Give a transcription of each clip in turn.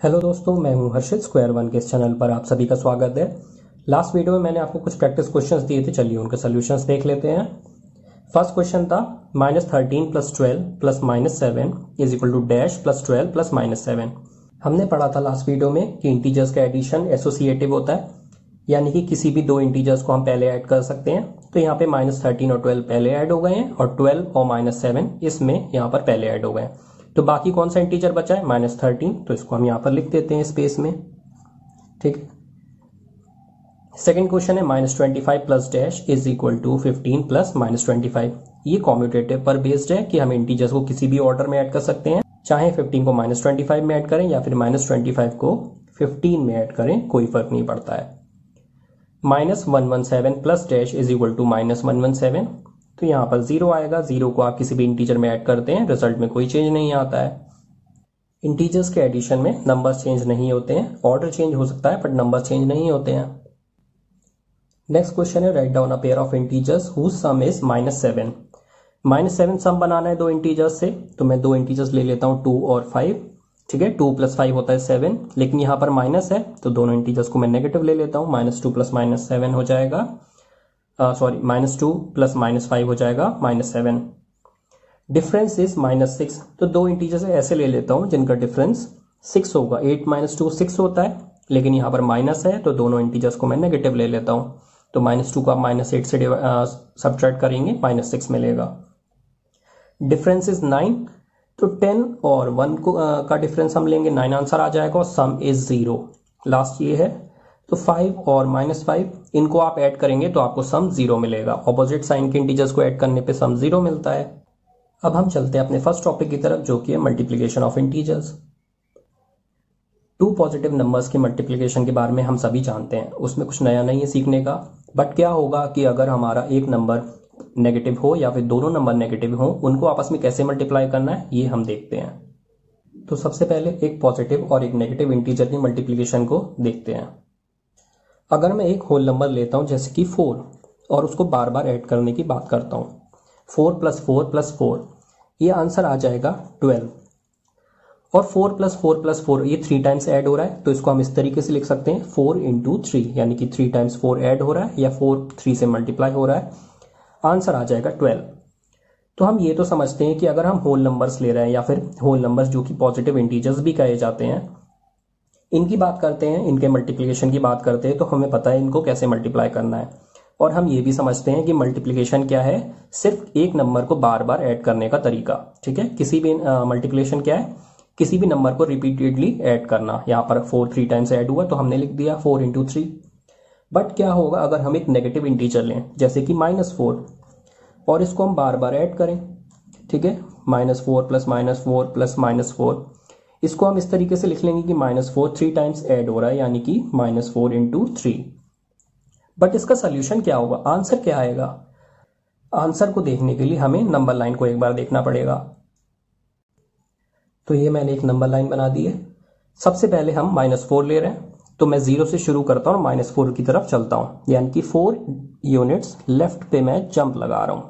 Hello दोस्तों, मैं हूं हर्षित। स्क्वायर वन के इस चैनल पर आप सभी का स्वागत है। लास्ट वीडियो में मैंने आपको कुछ प्रैक्टिस क्वेश्चंस दिए थे, चलिए उनके सॉल्यूशंस देख लेते हैं। फर्स्ट क्वेश्चन था -13 + 12 + -7 is equal to dash plus 12 + -7। हमने पढ़ा था लास्ट वीडियो में कि इंटीजर्स का एडिशन एसोसिएटिव होता है, यानी कि किसी भी दो इंटीजर्स को हम पहले ऐड कर सकते हैं। तो यहाँ पे -13 और 12 पहले ऐड हो गए हैं और 12 और -7 इसमें यहाँ पर पहले ऐड हो गए हैं। तो बाकी कौन सा इंटीजर बचा है? -13, तो इसको हम यहां पर लिख देते हैं स्पेस में। ठीक है। सेकेंड क्वेश्चन है -25 + डैश इज इक्वल टू 15 + -25। ये कॉम्यूटेटिव पर बेस्ड है कि हम इंटीजर्स को किसी भी ऑर्डर में ऐड कर सकते हैं, चाहे 15 को -25 में ऐड करें या फिर -25 को 15 में ऐड करें, कोई फर्क नहीं पड़ता है। -117 + डैश इज इक्वल टू -117, तो यहां पर 0 आएगा। 0 को आप किसी भी इंटीजर में ऐड करते हैं, रिजल्ट में कोई चेंज नहीं आता है। इंटीजर्स के एडिशन में नंबर्स चेंज नहीं होते हैं, ऑर्डर चेंज हो सकता है बट नंबर्स चेंज नहीं होते हैं। नेक्स्ट क्वेश्चन है right down a pair of integers whose sum is -7। -7 sum बनाना है दो इंटीजर्स से, तो मैं दो इंटीजर्स ले लेता हूं 2 और 5। ठीक है, 2 + 5 होता है 7, लेकिन यहां पर माइनस है तो दोनों इंटीजर्स को मैं नेगेटिव ले लेता हूं। -2 + -7 हो जाएगा, -2 + -5 हो जाएगा -7। डिफरेंस इज -6, तो दो इंटीजर्स ऐसे ले लेता हूं जिनका डिफरेंस 6 होगा। 8 - 2 6 होता है, लेकिन यहां पर माइनस है तो दोनों इंटीजर्स को मैं नेगेटिव ले लेता हूं। तो -2 को आप -8 से सब्ट्रैक्ट करेंगे, -6 मिलेगा। डिफरेंस इज 9, तो 10 और 1 का डिफरेंस हम लेंगे, 9 आंसर आ जाएगा और सम इज 0। लास्ट ये है, तो 5 और -5 इनको आप ऐड करेंगे तो आपको सम 0 मिलेगा। ऑपोजिट साइन के इंटीजर्स को ऐड करने पे सम 0 मिलता है। अब हम चलते हैं अपने फर्स्ट टॉपिक की तरफ, जो कि है multiplication of integers. Two positive numbers के मल्टीप्लिकेशन के बारे में हम सभी जानते हैं, उसमें कुछ नया नहीं है सीखने का। बट क्या होगा कि अगर हमारा एक नंबर नेगेटिव हो या फिर दोनों नंबर नेगेटिव हो, उनको आपस में कैसे मल्टीप्लाई करना है ये हम देखते हैं। तो सबसे पहले एक पॉजिटिव और एक नेगेटिव इंटीजर की मल्टीप्लिकेशन को देखते हैं। अगर मैं एक होल नंबर लेता हूं जैसे कि 4 और उसको बार बार ऐड करने की बात करता हूं, 4 + 4 + 4, ये आंसर आ जाएगा 12। और 4 + 4 + 4 ये 3 टाइम्स ऐड हो रहा है, तो इसको हम इस तरीके से लिख सकते हैं 4 × 3, यानी कि 3 टाइम्स 4 ऐड हो रहा है या 4 3 से मल्टीप्लाई हो रहा है, आंसर आ जाएगा 12। तो हम ये तो समझते हैं कि अगर हम होल नंबर्स ले रहे हैं या फिर होल नंबर्स जो कि पॉजिटिव इंटीजर्स भी कहे जाते हैं, इनकी बात करते हैं, इनके मल्टीप्लिकेशन की बात करते हैं, तो हमें पता है इनको कैसे मल्टीप्लाई करना है। और हम ये भी समझते हैं कि मल्टीप्लिकेशन क्या है, सिर्फ एक नंबर को बार बार ऐड करने का तरीका। ठीक है, किसी भी मल्टीप्लिकेशन क्या है, किसी भी नंबर को रिपीटेडली ऐड करना। यहाँ पर 4 3 टाइम्स ऐड हुआ तो हमने लिख दिया 4 × 3। बट क्या होगा अगर हम एक नेगेटिव इंटीजर लें जैसे कि -4 और इसको हम बार बार ऐड करें। ठीक है, -4 + -4 + -4, इसको हम इस तरीके से लिख लेंगे कि -4 3 टाइम्स ऐड हो रहा है, यानी कि -4 × 3। बट इसका सोल्यूशन क्या होगा, आंसर क्या आएगा? आंसर को देखने के लिए हमें नंबर लाइन को एक बार देखना पड़ेगा। तो ये मैंने एक नंबर लाइन बना दी है। सबसे पहले हम -4 ले रहे हैं, तो मैं 0 से शुरू करता हूं और -4 की तरफ चलता हूं, यानी कि 4 यूनिट्स लेफ्ट पे मैं जंप लगा रहा हूं।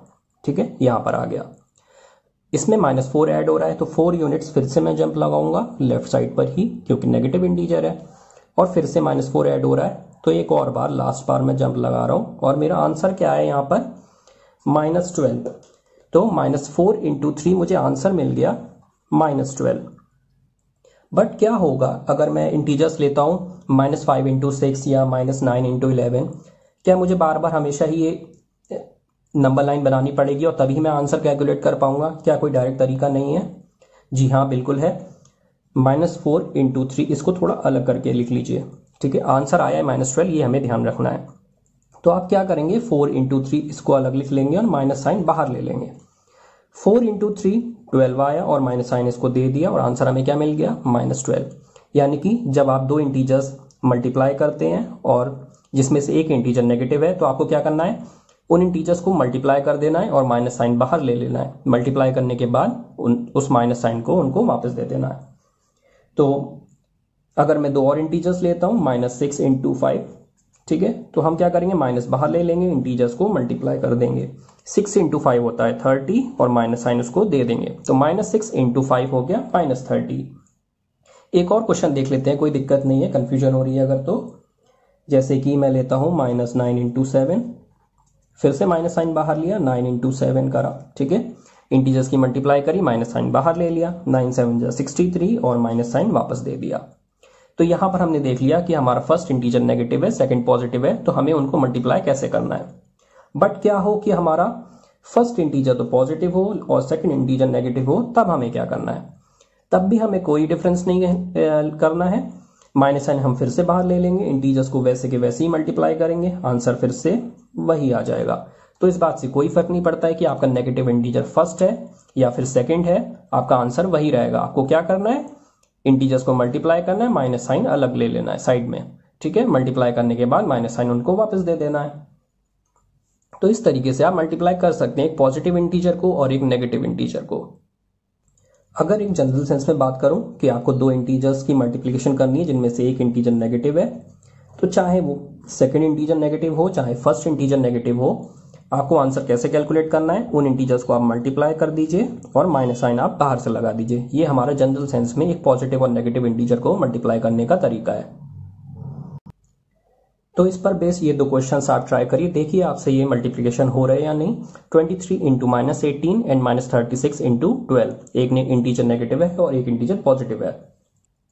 ठीक है, यहां पर आ गया। इसमें -4 ऐड हो रहा है तो 4 यूनिट्स फिर से मैं जंप लगाऊंगा लेफ्ट साइड पर ही, क्योंकि नेगेटिव इंटीजर है। और फिर से -4 ऐड हो रहा है तो एक और बार, लास्ट बार मैं जंप लगा रहा हूं और मेरा आंसर क्या है यहाँ पर -12। तो -4 × 3 मुझे आंसर मिल गया -12। बट क्या होगा अगर मैं इंटीजर्स लेता हूं -5 × 6 या -9 × 11, क्या मुझे बार बार हमेशा ही ये नंबर लाइन बनानी पड़ेगी और तभी मैं आंसर कैलकुलेट कर पाऊंगा? क्या कोई डायरेक्ट तरीका नहीं है? जी हाँ, बिल्कुल है। -4 × 3, इसको थोड़ा अलग करके लिख लीजिए। ठीक है, आंसर आया है -12, ये हमें ध्यान रखना है। तो आप क्या करेंगे, 4 × 3 इसको अलग लिख लेंगे और माइनस साइन बाहर ले लेंगे। 4 × 3 12 आया और माइनस साइन इसको दे दिया और आंसर हमें क्या मिल गया, -12। यानी कि जब आप दो इंटीजर्स मल्टीप्लाई करते हैं और जिसमें से एक इंटीजर नेगेटिव है, तो आपको क्या करना है, उन इंटीजर्स को मल्टीप्लाई कर देना है और माइनस साइन बाहर ले लेना है। मल्टीप्लाई करने के बाद उस माइनस साइन को उनको वापस दे देना है। तो अगर मैं दो और इंटीजर्स लेता हूं -6 × 5, ठीक है, तो हम क्या करेंगे, माइनस बाहर ले लेंगे, इंटीजर्स को मल्टीप्लाई कर देंगे। 6 × 5 होता है 30 और माइनस साइन उसको दे देंगे, तो -6 × 5 हो गया -30। एक और क्वेश्चन देख लेते हैं, कोई दिक्कत नहीं है, कंफ्यूजन हो रही है अगर तो। जैसे कि मैं लेता हूं -9 इंटू 7, फिर से माइनस साइन बाहर लिया, 9 इंटू 7 करा, ठीक है, इंटीजर्स की मल्टीप्लाई करी, माइनस साइन बाहर ले लिया, 9 7 63 और माइनस साइन वापस दे दिया। तो यहां पर हमने देख लिया कि हमारा फर्स्ट इंटीजर नेगेटिव है, सेकंड पॉजिटिव है, तो हमें उनको मल्टीप्लाई कैसे करना है। बट क्या हो कि हमारा फर्स्ट इंटीजर तो पॉजिटिव हो और सेकंड इंटीजर नेगेटिव हो, तब हमें क्या करना है, तब भी हमें कोई डिफरेंस नहीं करना है, माइनस साइन हम फिर से बाहर ले लेंगे, इंटीजर्स को वैसे के वैसे ही मल्टीप्लाई करेंगे, आंसर फिर से वही आ जाएगा। तो इस बात से कोई फर्क नहीं पड़ता है कि आपका नेगेटिव इंटीजर फर्स्ट है या फिर सेकंड है, आपका आंसर वही रहेगा। आपको क्या करना है, इंटीजर्स को मल्टीप्लाई करना है, माइनस साइन अलग ले लेना है साइड में, ठीक है, मल्टीप्लाई करने के बाद माइनस साइन उनको वापस दे देना है। तो इस तरीके से आप मल्टीप्लाई कर सकते हैं एक पॉजिटिव इंटीजर को और एक नेगेटिव इंटीजर को। अगर एक जनरल सेंस में बात करूं कि आपको दो इंटीजर्स की मल्टीप्लिकेशन करनी है जिनमें से एक इंटीजर नेगेटिव है, तो चाहे वो सेकंड इंटीजर नेगेटिव हो चाहे फर्स्ट इंटीजर नेगेटिव हो, आपको आंसर कैसे कैलकुलेट करना है, उन इंटीजर्स को आप मल्टीप्लाई कर दीजिए और माइनस साइन आप बाहर से लगा दीजिए। ये हमारा जनरल सेंस में एक पॉजिटिव और नेगेटिव इंटीजर को मल्टीप्लाई करने का तरीका है। तो इस पर बेस ये दो क्वेश्चंस आप ट्राई करिए, देखिए आपसे ये मल्टीप्लिकेशन हो रहे हैं या नहीं। 23 इंटू -18 एंड -36 इंटू 12, एक इंटीजर नेगेटिव है और एक इंटीजर पॉजिटिव है।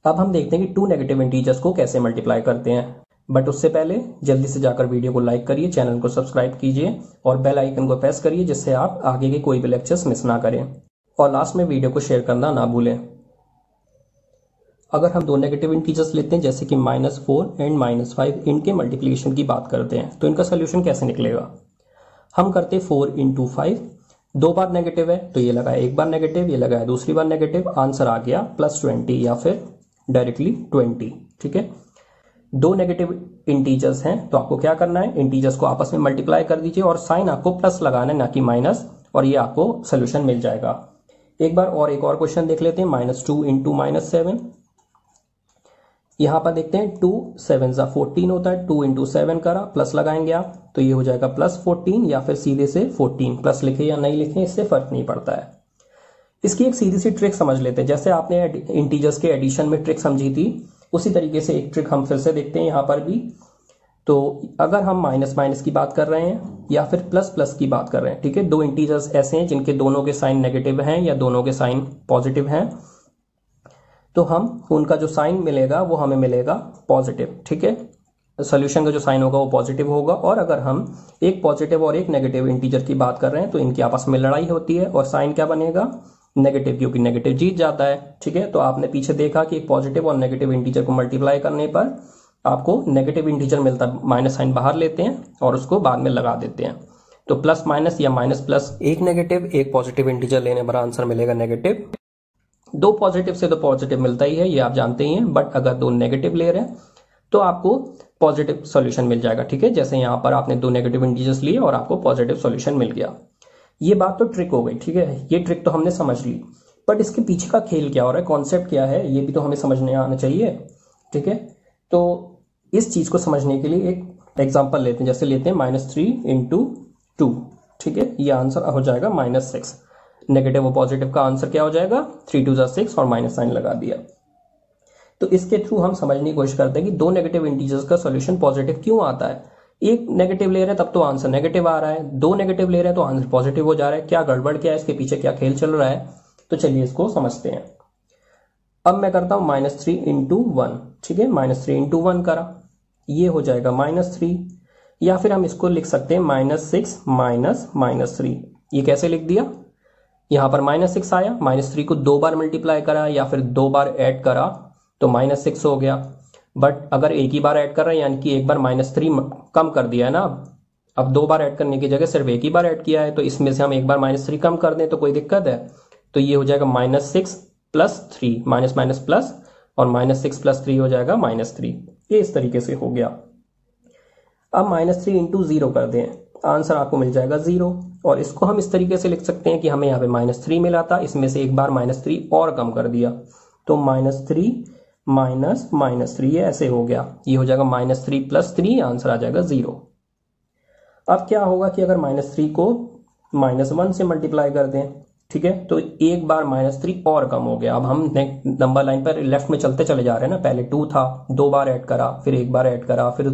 अब हम देखते हैं कि टू नेगेटिव इंटीजर्स को कैसे मल्टीप्लाई करते हैं, बट उससे पहले जल्दी से जाकर वीडियो को लाइक करिए, चैनल को सब्सक्राइब कीजिए और बेल आइकन को प्रेस करिए जिससे आप आगे के कोई भी लेक्चर्स मिस ना करें, और लास्ट में वीडियो को शेयर करना ना भूलें। अगर हम दो नेगेटिव इंटीजर्स लेते हैं जैसे कि -4 एंड -5, इनके मल्टीप्लिकेशन की बात करते हैं तो इनका सोल्यूशन कैसे निकलेगा। हम करते 4 इंटू 5, दो बार नेगेटिव है तो ये लगाया एक बार नेगेटिव, ये लगाया दूसरी बार नेगेटिव, आंसर आ गया +20 या फिर डायरेक्टली 20, ठीक है। दो नेगेटिव इंटीजर्स हैं तो आपको क्या करना है, इंटीजर्स को आपस में मल्टीप्लाई कर दीजिए और साइन आपको प्लस लगाना है ना कि माइनस, और ये आपको सोल्यूशन मिल जाएगा। एक बार और एक और क्वेश्चन देख लेते हैं, -2 इंटू -7। यहां पर देखते हैं 2 7 14 होता है, 2 इंटू 7 करा, प्लस लगाएंगे आप तो ये हो जाएगा +14, या फिर सीधे से 14 प्लस लिखे या नहीं लिखे इससे फर्क नहीं पड़ता है। इसकी एक सीधी सी ट्रिक समझ लेते हैं, जैसे आपने इंटीजर्स के एडिशन में ट्रिक समझी थी उसी तरीके से एक ट्रिक हम फिर से देखते हैं यहां पर भी। तो अगर हम माइनस माइनस की बात कर रहे हैं या फिर प्लस प्लस की बात कर रहे हैं, ठीक है, दो इंटीजर्स ऐसे हैं जिनके दोनों के साइन नेगेटिव हैं या दोनों के साइन पॉजिटिव हैं, तो हम उनका जो साइन मिलेगा वो हमें मिलेगा पॉजिटिव, ठीक है, सोल्यूशन का जो साइन होगा वो पॉजिटिव होगा। और अगर हम एक पॉजिटिव और एक नेगेटिव इंटीजर की बात कर रहे हैं तो इनकी आपस में लड़ाई होती है और साइन क्या बनेगा, नेगेटिव, क्योंकि नेगेटिव जीत जाता है, ठीक है। तो आपने पीछे देखा कि एक पॉजिटिव और नेगेटिव इंटीजर को मल्टीप्लाई करने पर आपको नेगेटिव इंटीजर मिलता है, माइनस साइन बाहर लेते हैं और उसको बाद में लगा देते हैं, तो प्लस माइनस या माइनस प्लस, एक नेगेटिव एक पॉजिटिव इंटीजर लेने पर आंसर मिलेगा नेगेटिव। दो पॉजिटिव से तो पॉजिटिव मिलता ही है, ये आप जानते ही हैं, बट अगर दो नेगेटिव ले रहे हैं तो आपको पॉजिटिव सॉल्यूशन मिल जाएगा, ठीक है। जैसे यहां पर आपने दो नेगेटिव इंटीजर्स लिए और आपको पॉजिटिव सॉल्यूशन मिल गया। ये बात तो ट्रिक हो गई, ठीक है, ये ट्रिक तो हमने समझ ली, बट इसके पीछे का खेल क्या हो रहा है, कॉन्सेप्ट क्या है, ये भी तो हमें समझने आना चाहिए, ठीक है। तो इस चीज को समझने के लिए एक एग्जांपल लेते हैं, जैसे लेते हैं -3 इंटू 2, ठीक है, ये आंसर हो जाएगा -6। नेगेटिव और पॉजिटिव का आंसर क्या हो जाएगा, 3 2 6 और माइनस साइन लगा दिया। तो इसके थ्रू हम समझने की कोशिश करते हैं कि दो नेगेटिव इंटीजर्स का सॉल्यूशन पॉजिटिव क्यों आता है। एक नेगेटिव ले रहे हैं तब तो आंसर नेगेटिव आ रहा है, दो नेगेटिव ले रहे हैं तो आंसर पॉजिटिव हो जा रहा है, क्या गड़बड़ क्या है, इसके पीछे क्या खेल चल रहा है, तो चलिए इसको समझते हैं। अब मैं करता हूं -3 इंटू 1, ठीक है, -3 इंटू 1 करा, ये हो जाएगा -3, या फिर हम इसको लिख सकते हैं -6 -3। ये कैसे लिख दिया, यहां पर -6 आया, -3 को दो बार मल्टीप्लाई करा या फिर दो बार ऐड करा तो -6 हो गया। बट अगर एक ही बार ऐड कर रहे हैं यानी कि एक बार -3 कम कर दिया है ना, अब दो बार ऐड करने की जगह सिर्फ एक ही बार ऐड किया है, तो इसमें से हम एक बार -3 कम कर दें तो कोई दिक्कत है, तो ये हो जाएगा -6 + 3, माइनस माइनस प्लस, और -6 + 3 हो जाएगा -3। ये इस तरीके से हो गया। अब -3 इंटू 0 कर दें, आंसर आपको मिल जाएगा 0, और इसको हम इस तरीके से लिख सकते हैं कि हमें यहाँ पे -3 मिला था, इसमें से एक बार -3 और कम कर दिया, तो -3 -3 ये ऐसे हो गया, ये हो जाएगा -3 + 3, आंसर आ जाएगा 0। अब क्या होगा कि अगर -3 को -1 से मल्टीप्लाई कर दें ठीक है, तो एक बार -3 और कम हो गया। अब हम नंबर लाइन पर लेफ्ट में चलते चले जा रहे हैं ना, पहले 2 था, 2 बार ऐड करा, फिर एक बार ऐड करा, फिर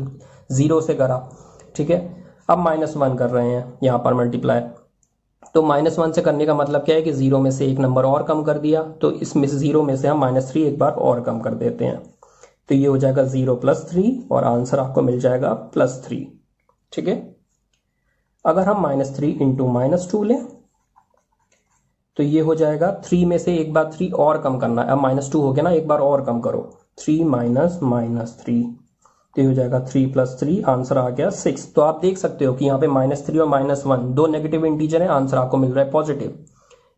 0 से करा, ठीक है। अब -1 कर रहे हैं यहाँ पर मल्टीप्लाई, तो -1 से करने का मतलब क्या है कि 0 में से एक नंबर और कम कर दिया, तो इसमें से 0 में से हम -3 एक बार और कम कर देते हैं, तो ये हो जाएगा 0 + 3 और आंसर आपको मिल जाएगा +3, ठीक है। अगर हम -3 × -2 लें तो ये हो जाएगा 3 में से एक बार 3 और कम करना है। अब -2 हो गया ना, एक बार और कम करो, 3 - -3, तो ये हो जाएगा 3 + 3, आंसर आ गया 6। तो आप देख सकते हो कि यहाँ पे -3 और -1 दो नेगेटिव इंटीजर है, आंसर आपको मिल रहा है पॉजिटिव।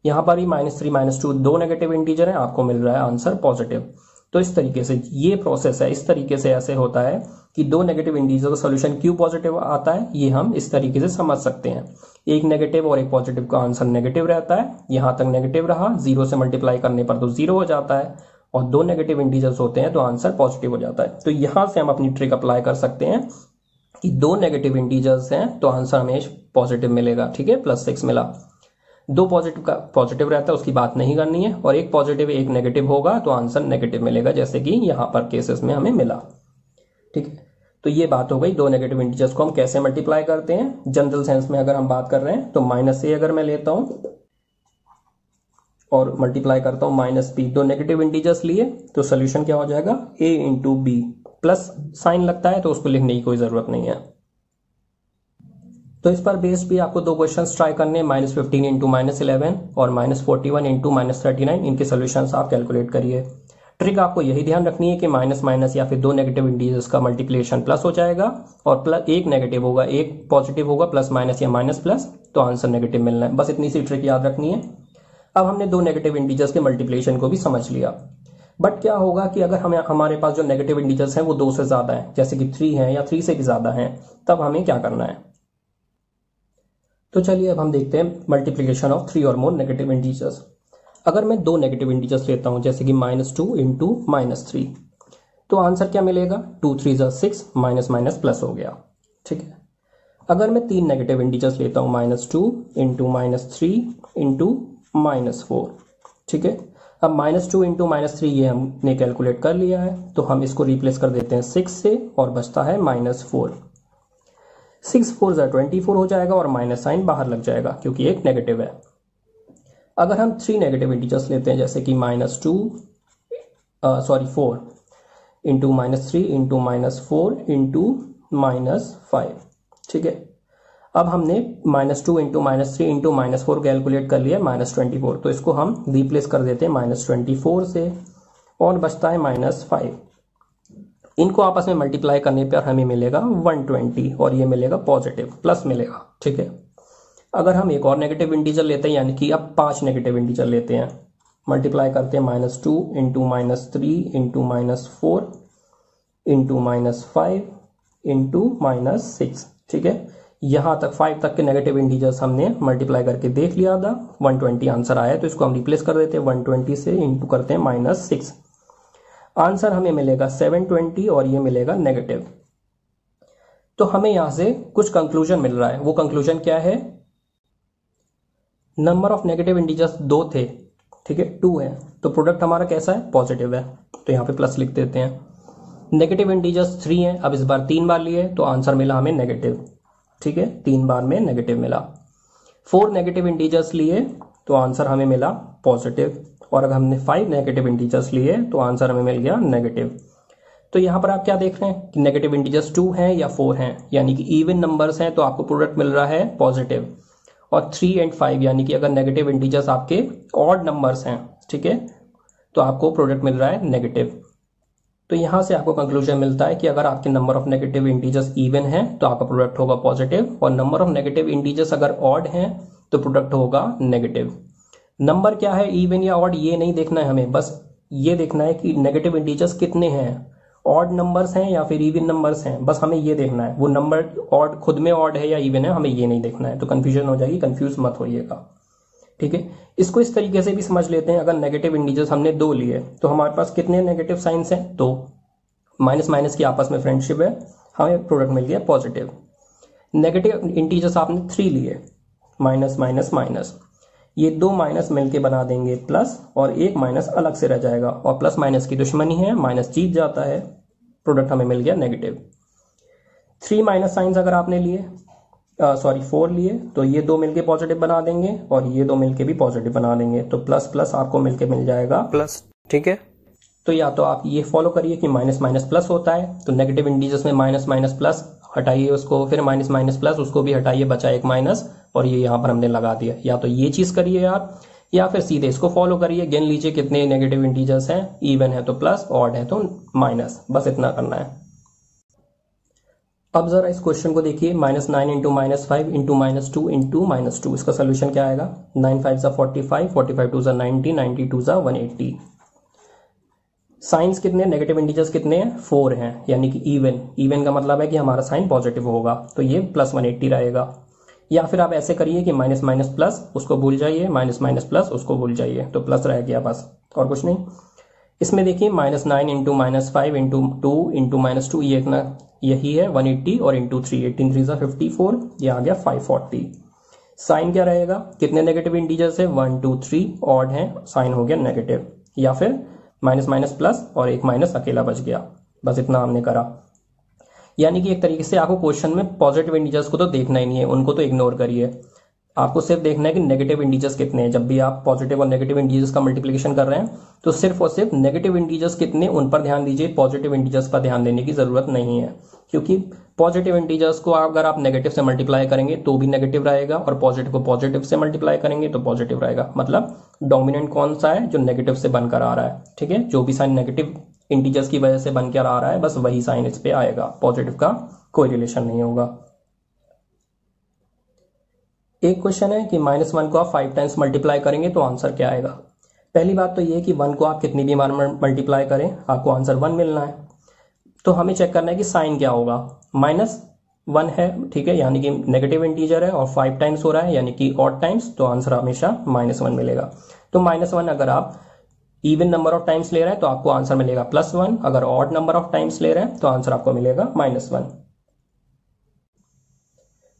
यहाँ पर भी -3 -2 दो नेगेटिव इंटीजर है, आपको मिल रहा है आंसर पॉजिटिव। तो इस तरीके से ये प्रोसेस है, इस तरीके से ऐसे होता है कि दो नेगेटिव इंटीजर का सोल्यूशन क्यों पॉजिटिव आता है, ये हम इस तरीके से समझ सकते हैं। एक नेगेटिव और एक पॉजिटिव का आंसर नेगेटिव रहता है, यहां तक नेगेटिव रहा, 0 से मल्टीप्लाई करने पर तो 0 हो जाता है, और दो नेगेटिव इंटीजर्स होते हैं तो आंसर पॉजिटिव हो जाता है। तो यहां से हम अपनी ट्रिक अप्लाई कर सकते हैं कि दो नेगेटिव इंटीजर्स हैं तो आंसर हमें पॉजिटिव मिलेगा, ठीक है, +6 मिला। दो पॉजिटिव का पॉजिटिव रहता है उसकी बात नहीं करनी है, और एक पॉजिटिव एक नेगेटिव होगा तो आंसर नेगेटिव मिलेगा, जैसे कि यहां पर केसेस में हमें मिला, ठीक है। तो ये बात हो गई दो नेगेटिव इंटीजर्स को हम कैसे मल्टीप्लाई करते हैं। जनरल सेंस में अगर हम बात कर रहे हैं तो -a अगर मैं लेता हूं और मल्टीप्लाई करता हूं -b, दो नेगेटिव इंटीजर्स लिए तो सोल्यूशन क्या हो जाएगा, a × b, प्लस साइन लगता है तो उसको लिखने की कोई जरूरत नहीं है। तो इस पर बेस्ड भी आपको दो क्वेश्चंस ट्राई करने हैं, -15 × -11 और -41 × -39, इनके सोल्यूशंस आप कैलकुलेट करिए। ट्रिक आपको यही ध्यान रखनी है कि माइनस माइनस या फिर दो नेगेटिव इंटीजर्स का मल्टीप्लिकेशन प्लस हो जाएगा, और प्लस एक नेगेटिव होगा एक पॉजिटिव होगा, प्लस माइनस या माइनस प्लस, तो आंसर नेगेटिव मिलना है। बस इतनी सी ट्रिक याद रखनी है। अब हमने दो नेगेटिव इंटीजर्स के मल्टीप्लिकेशन को भी समझ लिया, बट क्या होगा कि अगर हमारे पास जो नेगेटिव इंटीजर्स हैं वो 2 से ज्यादा हैं, जैसे कि 3 है या 3 से भी ज्यादा हैं, तब हमें क्या करना है। तो चलिए अब हम देखते हैं मल्टीप्लिकेशन ऑफ 3 और मोर नेगेटिव इंटीजर्स। अगर मैं दो नेगेटिव इंटीजर्स लेता हूं जैसे कि -2 × -3, तो आंसर क्या मिलेगा, 2 × 3 = 6, माइनस माइनस प्लस हो गया, ठीक है। अगर मैं तीन नेगेटिव इंटीजर्स लेता हूं -2 × -3 × -4, ठीक है। अब -2 × -3 ये हमने कैलकुलेट कर लिया है, तो हम इसको रिप्लेस कर देते हैं 6 से और बचता है -4। 6 × 4 = 24 हो जाएगा और माइनस साइन बाहर लग जाएगा क्योंकि एक नेगेटिव है। अगर हम 3 नेगेटिव इंटीजर्स लेते हैं जैसे कि -4 × -3 × -4 × -5, ठीक है। अब हमने -2 × -3 × -4 कैलकुलेट कर लिया -24, तो इसको हम रिप्लेस कर देते हैं -24 से और बचता है -5। इनको आपस में मल्टीप्लाई करने पर हमें मिलेगा 120 और ये मिलेगा पॉजिटिव, प्लस मिलेगा, ठीक है। अगर हम एक और नेगेटिव इंटीजर लेते हैं, यानी कि अब 5 नेगेटिव इंटीजर लेते हैं, मल्टीप्लाई करते हैं -2 × -3 × -4 × -5 × -6, ठीक है। यहां तक 5 तक के नेगेटिव इंटीजर्स हमने मल्टीप्लाई करके देख लिया था, 120 आंसर आया, तो इसको हम रिप्लेस कर देते हैं 120 से, इंटू करते हैं -6, आंसर हमें मिलेगा 720 और ये मिलेगा नेगेटिव। तो हमें यहां से कुछ कंक्लूजन मिल रहा है। वो कंक्लूजन क्या है, नंबर ऑफ नेगेटिव इंटीजर्स 2 थे, ठीक है, 2 है, तो प्रोडक्ट हमारा कैसा है, पॉजिटिव है, तो यहां पे प्लस लिख देते हैं। नेगेटिव इंटीजर्स 3 है, अब इस बार 3 बार लिए तो आंसर मिला हमें नेगेटिव, ठीक है, 3 बार में नेगेटिव मिला। 4 नेगेटिव इंटीजर्स लिए तो आंसर हमें मिला पॉजिटिव, और अगर हमने 5 नेगेटिव इंटीजर्स लिए तो आंसर हमें मिल गया नेगेटिव। तो यहां पर आप क्या देख रहे हैं कि नेगेटिव इंटीजर्स 2 हैं या 4 हैं, यानी कि इवन नंबर्स हैं तो आपको प्रोडक्ट मिल रहा है पॉजिटिव, और 3 और 5 यानी कि अगर नेगेटिव इंटीजर्स आपके ऑड नंबर्स हैं, ठीक है, तो आपको प्रोडक्ट मिल रहा है नेगेटिव। तो यहां से आपको कंक्लूजन मिलता है कि अगर आपके number of negative integers even है तो आपका प्रोडक्ट होगा पॉजिटिव, और नंबर ऑफ नेगेटिव इंटीजर्स अगर ऑड हैं तो प्रोडक्ट होगा नेगेटिव। नंबर क्या है, इवन या ऑड, ये नहीं देखना है हमें, बस ये देखना है कि नेगेटिव इंटीजर्स कितने हैं, ऑड नंबर्स हैं या फिर इवन नंबर्स हैं, बस हमें ये देखना है। वो नंबर ऑड खुद में ऑड है या इवन है, हमें ये नहीं देखना है, तो कंफ्यूजन हो जाएगी, कंफ्यूज मत होइएगा, ठीक है। इसको इस तरीके से भी समझ लेते हैं, अगर नेगेटिव इंटीजर्स हमने 2 लिए तो हमारे पास कितने नेगेटिव साइंस हैं, 2, माइनस माइनस की आपस में फ्रेंडशिप है, हमें प्रोडक्ट मिल गया पॉजिटिव। नेगेटिव इंटीजर्स आपने 3 लिए, माइनस माइनस माइनस, ये दो माइनस मिलके बना देंगे प्लस, और एक माइनस अलग से रह जाएगा, और प्लस माइनस की दुश्मनी है, माइनस जीत जाता है, प्रोडक्ट हमें मिल गया नेगेटिव। 3 माइनस साइंस अगर आपने लिए 4 लिए, तो ये दो मिलके पॉजिटिव बना देंगे और ये दो मिलके भी पॉजिटिव बना देंगे, तो प्लस प्लस आपको मिलके मिल जाएगा प्लस। ठीक है, तो या तो आप ये फॉलो करिए कि माइनस माइनस प्लस होता है, तो नेगेटिव इंटीजर्स में माइनस माइनस प्लस हटाइए उसको, फिर माइनस माइनस प्लस उसको भी हटाइए, बचा एक माइनस, और ये यहाँ पर हमने लगा दिया। या तो ये चीज करिए आप, या फिर सीधे इसको फॉलो करिए, गिन लीजिए कितने नेगेटिव इंटीजर्स हैं, इवन है तो प्लस, ऑड है तो माइनस, बस इतना करना है। अब जरा इस क्वेश्चन को देखिए, -9 इंटू -5 इंटू -2 इंटू -2, इसका सोल्यूशन क्या आएगा? 9 5 ज़ा 45, 45 2 ज़ा 90, 90 2 ज़ा 180। साइंस कितने, नेगेटिव इंटीजर्स कितने हैं? 4 हैं, यानी कि इवन का मतलब है कि हमारा साइन पॉजिटिव होगा, तो ये प्लस 180 रहेगा। या फिर आप ऐसे करिए कि माइनस माइनस प्लस उसको भूल जाइए, माइनस माइनस प्लस उसको भूल जाइए, तो प्लस रह गया बस, और कुछ नहीं। इसमें देखिए -9 इंटू -5 इंटू 2 इंटू -2, ये इतना यही है 180, और इंटू 3, 18 3 ज़ा 54, ये आ गया 540। साइन क्या रहेगा, कितने नेगेटिव इंटीजर्स है? 1 2 3, ऑड है, साइन हो गया नेगेटिव। या फिर माइनस माइनस प्लस और एक माइनस अकेला बच गया, बस इतना हमने करा। यानी कि एक तरीके से आपको क्वेश्चन में पॉजिटिव इंटीजर्स को तो देखना ही नहीं है, उनको तो इग्नोर करिए, आपको सिर्फ देखना है कि नेगेटिव इंटीजर्स कितने हैं। जब भी आप पॉजिटिव और नेगेटिव इंटीजर्स का मल्टीप्लिकेशन कर रहे हैं तो सिर्फ और सिर्फ नेगेटिव इंटीजर्स कितने उन पर ध्यान दीजिए, पॉजिटिव इंटीजर्स पर ध्यान देने की जरूरत नहीं है, क्योंकि पॉजिटिव इंटीजर्स को अगर आप नेगेटिव से मल्टीप्लाई करेंगे तो भी नेगेटिव रहेगा, और पॉजिटिव को पॉजिटिव से मल्टीप्लाई करेंगे तो पॉजिटिव रहेगा। मतलब डोमिनेंट कौन सा है? जो नेगेटिव से बनकर आ रहा है। ठीक है, जो भी साइन नेगेटिव इंटीजर्स की वजह से बनकर आ रहा है, बस वही साइन इस पे आएगा, पॉजिटिव का कोई रिलेशन नहीं होगा। एक क्वेश्चन है कि -1 को आप 5 टाइम्स मल्टीप्लाई करेंगे तो आंसर क्या आएगा। पहली बात तो ये कि 1 को आप कितनी भी बार मल्टीप्लाई करें आपको आंसर 1 मिलना है, तो हमें चेक करना है कि साइन क्या होगा। -1 है, ठीक है, यानी कि नेगेटिव इंटीजर है और 5 टाइम्स हो रहा है, यानी कि ऑड टाइम्स, तो आंसर हमेशा -1 मिलेगा। तो -1 अगर आप इवन नंबर ऑफ टाइम्स ले रहे हैं तो आपको आंसर मिलेगा +1, अगर ऑड नंबर ऑफ टाइम्स ले रहे हैं तो आंसर आपको मिलेगा -1।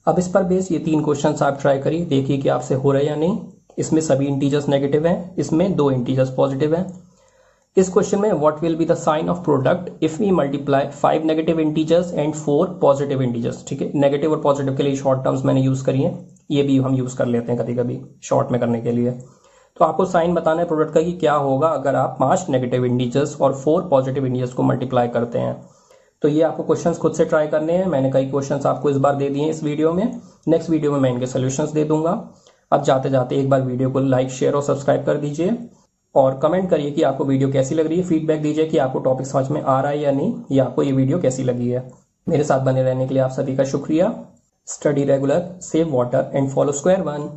अब इस पर बेस ये 3 क्वेश्चंस आप ट्राई करिए, देखिए कि आपसे हो रहे हैं या नहीं। इसमें सभी इंटीजर्स नेगेटिव हैं, इसमें 2 इंटीजर्स पॉजिटिव हैं। इस क्वेश्चन में what will be the sign of product if we multiply 5 negative integers and 4 positive integers. ठीक है, नेगेटिव और पॉजिटिव के लिए शॉर्ट टर्म्स मैंने यूज करी है, ये भी हम यूज कर लेते हैं कभी कभी शॉर्ट में करने के लिए। तो आपको साइन बताना है प्रोडक्ट का कि क्या होगा अगर आप 5 नेगेटिव इंटीजर्स और 4 पॉजिटिव इंटीजर्स को मल्टीप्लाई करते हैं। तो ये आपको क्वेश्चंस खुद से ट्राई करने हैं, मैंने कई क्वेश्चंस आपको इस बार दे दिए हैं इस वीडियो में, नेक्स्ट वीडियो में मैं इनके सोल्यूशंस दे दूंगा। अब जाते जाते एक बार वीडियो को लाइक, शेयर और सब्सक्राइब कर दीजिए, और कमेंट करिए कि आपको वीडियो कैसी लग रही है, फीडबैक दीजिए कि आपको टॉपिक समझ में आ रहा है या नहीं, या आपको ये वीडियो कैसी लगी है। मेरे साथ बने रहने के लिए आप सभी का शुक्रिया। Study regular, save water and follow square one.